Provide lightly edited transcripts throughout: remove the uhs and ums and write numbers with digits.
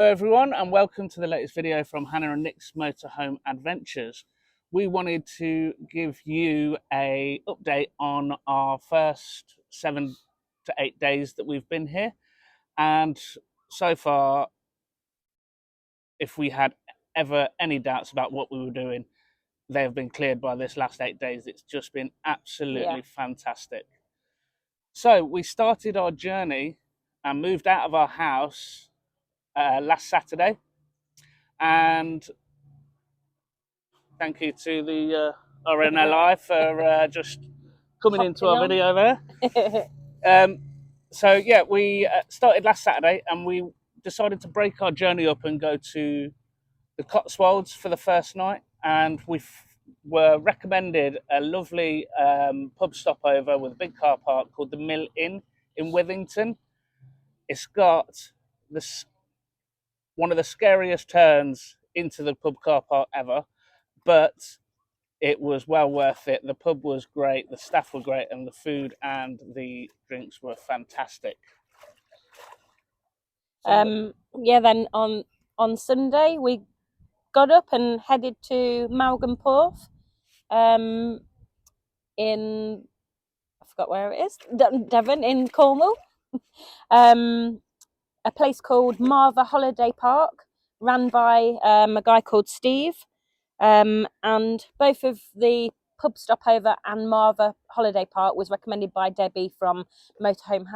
Hello everyone, and welcome to the latest video from Hannah and Nick's Motorhome Adventures. We wanted to give you a update on our first 7 to 8 days that we've been here, and so far, if we had ever any doubts about what we were doing, they have been cleared by this last 8 days. It's just been absolutely fantastic. So we started our journey and moved out of our house last Saturday, and thank you to the RNLI for just coming into our video there. So yeah, we started last Saturday, and we decided to break our journey up and go to the Cotswolds for the first night, and we were recommended a lovely pub stopover with a big car park called the Mill Inn in Withington. It's got one of the scariest turns into the pub car park ever, but it was well worth it. The pub was great, the staff were great, and the food and the drinks were fantastic. Yeah, then on Sunday we got up and headed to Malgamporth, in, I forgot where it is, Devon in Cornwall. A place called Marva Holiday Park, ran by a guy called Steve, and both of the pub stopover and Marva Holiday Park was recommended by Debbie from Motorhome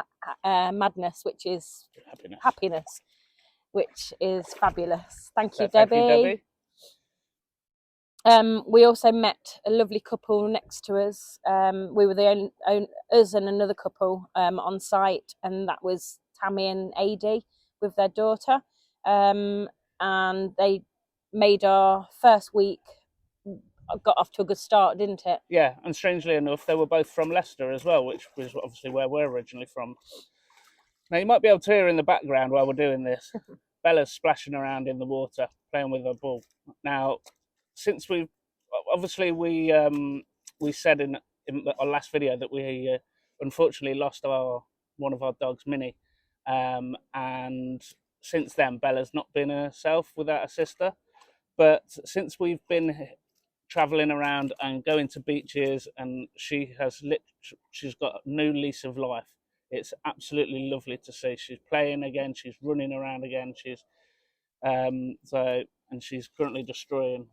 Madness, which is happiness, which is fabulous. Thank you, Debbie. Thank you, Debbie. We also met a lovely couple next to us. We were the only us and another couple on site, and that was Tammy and AD with their daughter. And they made our first week, got off to a good start, didn't it? Yeah, and strangely enough, they were both from Leicester as well, which was obviously where we're originally from. Now, you might be able to hear in the background while we're doing this, Bella's splashing around in the water, playing with her ball. Now, since we said in our last video that we unfortunately lost one of our dogs, Minnie, and since then Bella's not been herself without her sister. But since we've been traveling around and going to beaches, and she's got a new lease of life. It's absolutely lovely to see. She's playing again, she's running around again, and she's currently destroying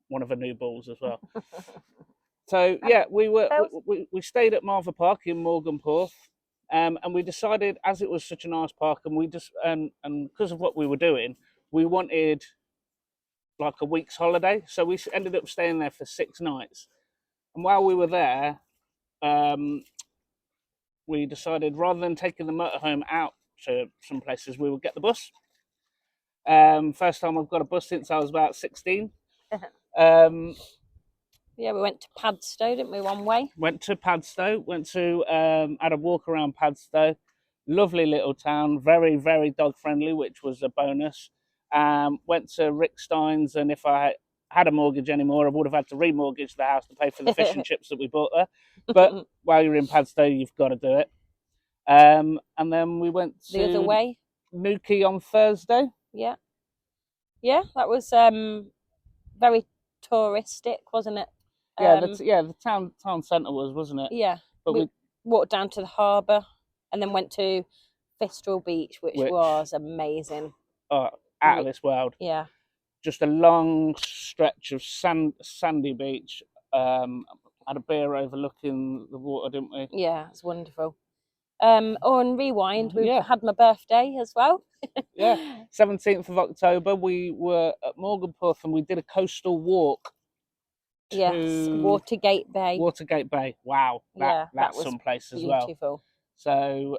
one of her new balls as well. So yeah, we stayed at Marva Park in Morganporth, and we decided, as it was such a nice park, and we just and because of what we were doing, we wanted like a week's holiday. So we ended up staying there for 6 nights, and while we were there, we decided, rather than taking the motorhome out to some places, we would get the bus. First time I've got a bus since I was about 16. Yeah, we went to Padstow, didn't we, one way? Went to Padstow, had a walk around Padstow. Lovely little town, very, very dog friendly, which was a bonus. Went to Rick Stein's, and if I had a mortgage anymore, I would have had to remortgage the house to pay for the fish and chips that we bought there. But while you're in Padstow, you've got to do it. And then we went to the other way, Newquay on Thursday. Yeah, that was very touristic, wasn't it? Yeah, the town centre wasn't it? Yeah, but we walked down to the harbour and then went to Fistral Beach, which was amazing. Oh, out of this world. Yeah, just a long stretch of sandy beach. Had a beer overlooking the water, didn't we? Yeah, it's wonderful. On Rewind, we had my birthday as well. Yeah, 17th of October, we were at Morganporth, and we did a coastal walk. Yes, Watergate Bay. Watergate Bay. Wow, that's someplace as well. Beautiful. So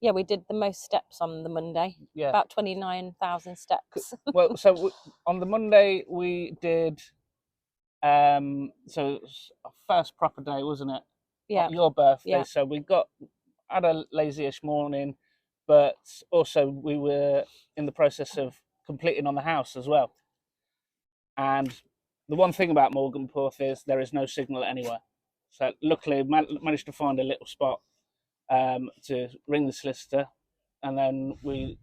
yeah, we did the most steps on the Monday. Yeah, about 29,000 steps. Well, so on the Monday we did. So it was our first proper day, wasn't it? Yeah. Your birthday. Yeah. So we had a lazy-ish morning, but also we were in the process of completing on the house as well. And the one thing about Morganporth is there is no signal anywhere. So luckily managed to find a little spot to ring the solicitor, and then we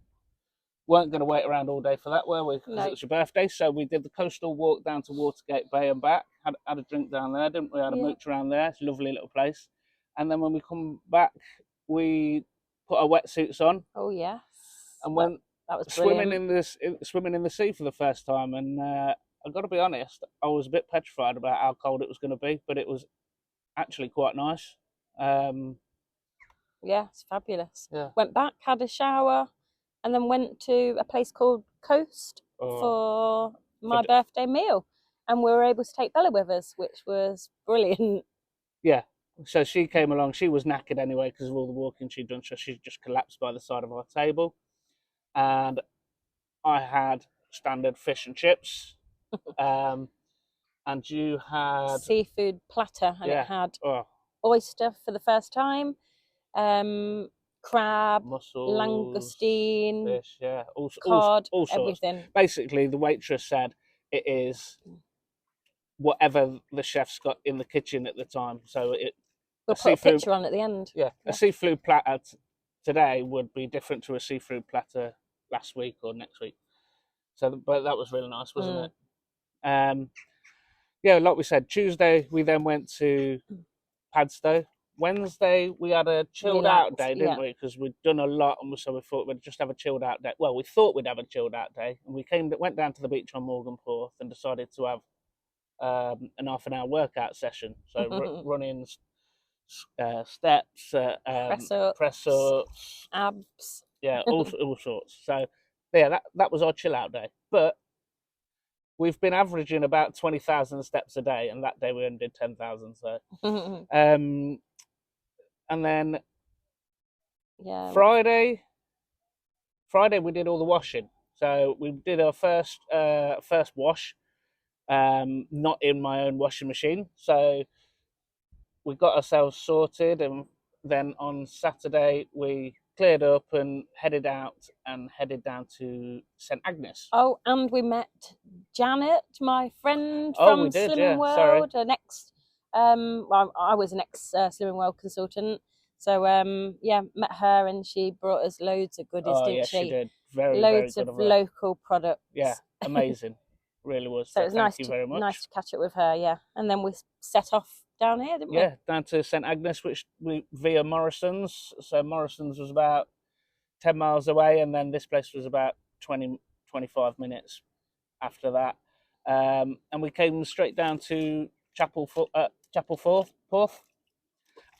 weren't going to wait around all day for that, were we? Because No. it was your birthday. So we did the coastal walk down to Watergate Bay and back. Had a drink down there, didn't we? Had a mooch around there. It's a lovely little place. And then when we come back, we put our wetsuits on. Oh yes. And went that was swimming in the sea for the first time. And I've got to be honest, I was a bit petrified about how cold it was going to be, but it was actually quite nice. Yeah, it's fabulous. Yeah. Went back, had a shower, and then went to a place called Coast for my birthday meal. And we were able to take Bella with us, which was brilliant. Yeah. So she came along. She was knackered anyway because of all the walking she'd done. So she just collapsed by the side of our table. And I had standard fish and chips. And you had seafood platter, and it had oyster for the first time, crab, mussels, langoustine, fish, cod, all sorts. everything. Basically, the waitress said it is whatever the chef's got in the kitchen at the time. So we'll put a picture on at the end. Yeah, a seafood platter today would be different to a seafood platter last week or next week. So, but that was really nice, wasn't it? Yeah, like we said, Tuesday we then went to Padstow. Wednesday we had a chilled out day, didn't we? Because we'd done a lot, and so we thought we'd just have a chilled out day. Well, we thought we'd have a chilled out day, and we went down to the beach on Morganporth and decided to have an half an hour workout session. So running, steps, press ups, abs, all sorts. So yeah, that was our chill out day, but we've been averaging about 20,000 steps a day, and that day we only did 10,000. So, and then Friday we did all the washing. So we did our first wash, not in my own washing machine. So we got ourselves sorted, and then on Saturday we cleared up and headed down to St Agnes. Oh, and we met Janet, my friend from Slimming World, an ex. Well, I was an ex Slimming World consultant, so met her, and she brought us loads of goodies, didn't she? She did. Loads of local products. Yeah, amazing, really was. So it was thank you very much. Nice to catch up with her. Yeah, and then we set off down here, didn't we? Yeah, down to St Agnes, which we via Morrison's. So Morrison's was about 10 miles away, and then this place was about 25 minutes after that. And we came straight down to Chapel Forth.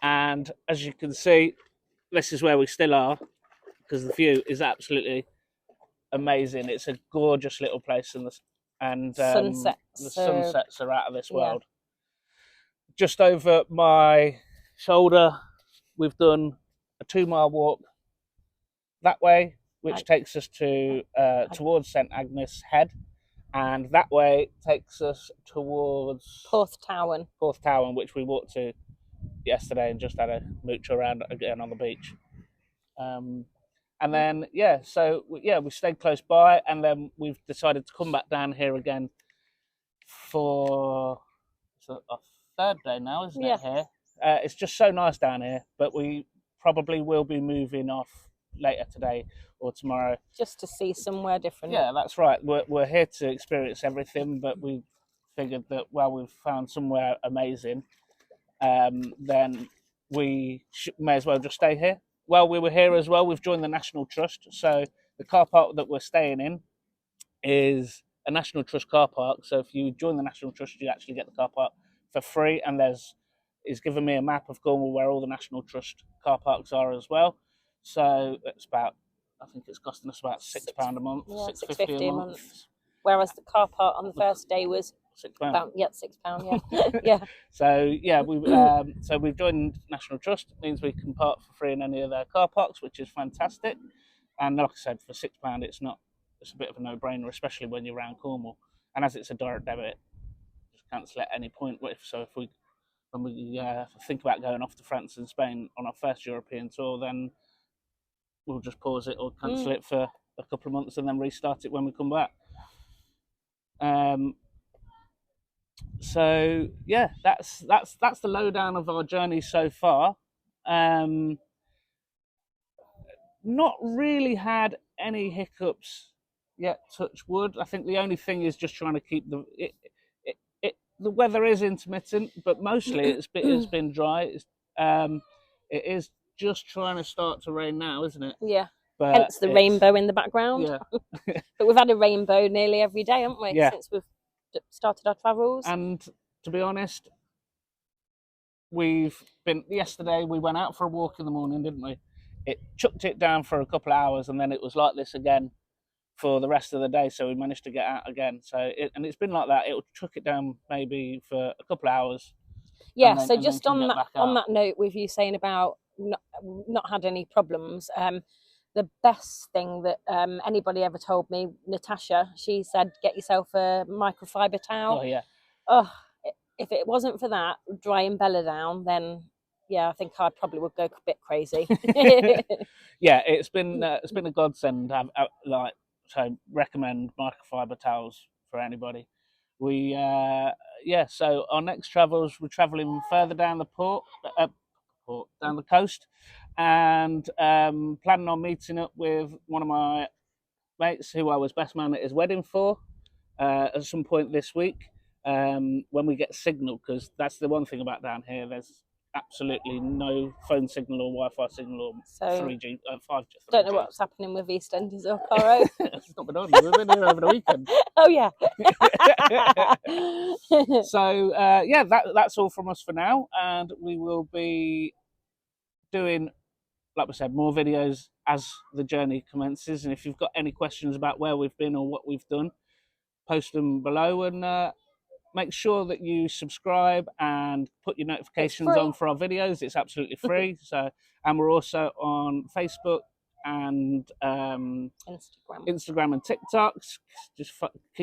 And as you can see, this is where we still are, because the view is absolutely amazing. It's a gorgeous little place, and the sunsets are out of this world. Just over my shoulder, we've done a 2-mile walk that way, which takes us to towards St Agnes Head, and that way takes us towards Porthtowan, which we walked to yesterday and just had a mooch around again on the beach. And then we stayed close by, and then we've decided to come back down here again for our third day now, isn't it? Here, it's just so nice down here, but we probably will be moving off later today or tomorrow, just to see somewhere different. Yeah, that's right. We're here to experience everything, but we figured that we've found somewhere amazing, then we may as well just stay here. While we were here as well, we've joined the National Trust. So the car park that we're staying in is a National Trust car park. So if you join the National Trust, you actually get the car park for free. And it's given me a map of Cornwall where all the National Trust car parks are as well. So I think it's costing us about £6 a month, £6.50 a month. Whereas the car park on the first day was £6. About, £6, yeah. So we've joined National Trust. It means we can park for free in any of their car parks, which is fantastic. And like I said, for £6, it's a bit of a no-brainer, especially when you're around Cornwall. And as it's a direct debit, just cancel at any point. So when we think about going off to France and Spain on our first European tour, then we'll just pause it or cancel it for a couple of months and then restart it when we come back. So yeah, that's the lowdown of our journey so far. Not really had any hiccups yet, touch wood. I think the only thing is just trying to keep the weather is intermittent, but mostly it's been dry. It is just trying to start to rain now, isn't it? Yeah. But hence the rainbow in the background. Yeah. But we've had a rainbow nearly every day, haven't we? Yeah. Since we've started our travels. And to be honest, yesterday we went out for a walk in the morning, didn't we? It chucked it down for a couple of hours, and then it was like this again for the rest of the day. So we managed to get out again. And it's been like that. It took it down maybe for a couple of hours. Yeah. So just on that note, with you saying about not had any problems, the best thing that anybody ever told me, Natasha, she said, get yourself a microfiber towel. Oh yeah. Oh, if it wasn't for that drying Bella down, then yeah, I think I probably would go a bit crazy. Yeah, it's been a godsend. So recommend microfiber towels for anybody. So our next travels, we're travelling further down the down the coast, and planning on meeting up with one of my mates who I was best man at his wedding for at some point this week, when we get signal, because that's the one thing about down here, there's absolutely no phone signal or Wi-Fi signal or 3G, 5G. Don't know what's happening with EastEnders or Caro. It's not been on. We've been here over the weekend. Oh yeah. So that's all from us for now, and we will be doing, like we said, more videos as the journey commences. And if you've got any questions about where we've been or what we've done, post them below, and make sure that you subscribe and put your notifications on for our videos. It's absolutely free. And we're also on Facebook and Instagram and TikTok. Just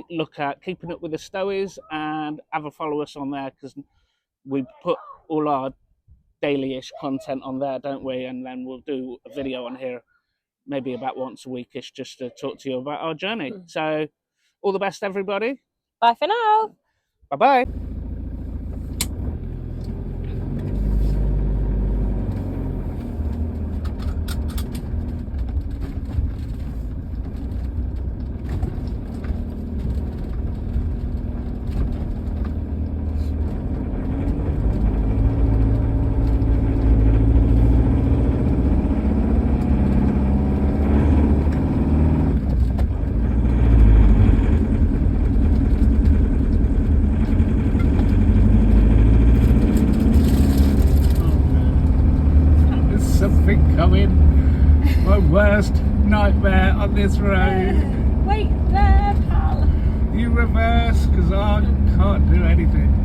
look at Keeping Up with the Stoweys and have a follow us on there, because we put all our daily-ish content on there, don't we? And then we'll do a video on here maybe about once a weekish, just to talk to you about our journey. So all the best, everybody. Bye for now. Bye-bye. Coming, my worst nightmare on this road. Wait there, pal. You reverse, because I can't do anything.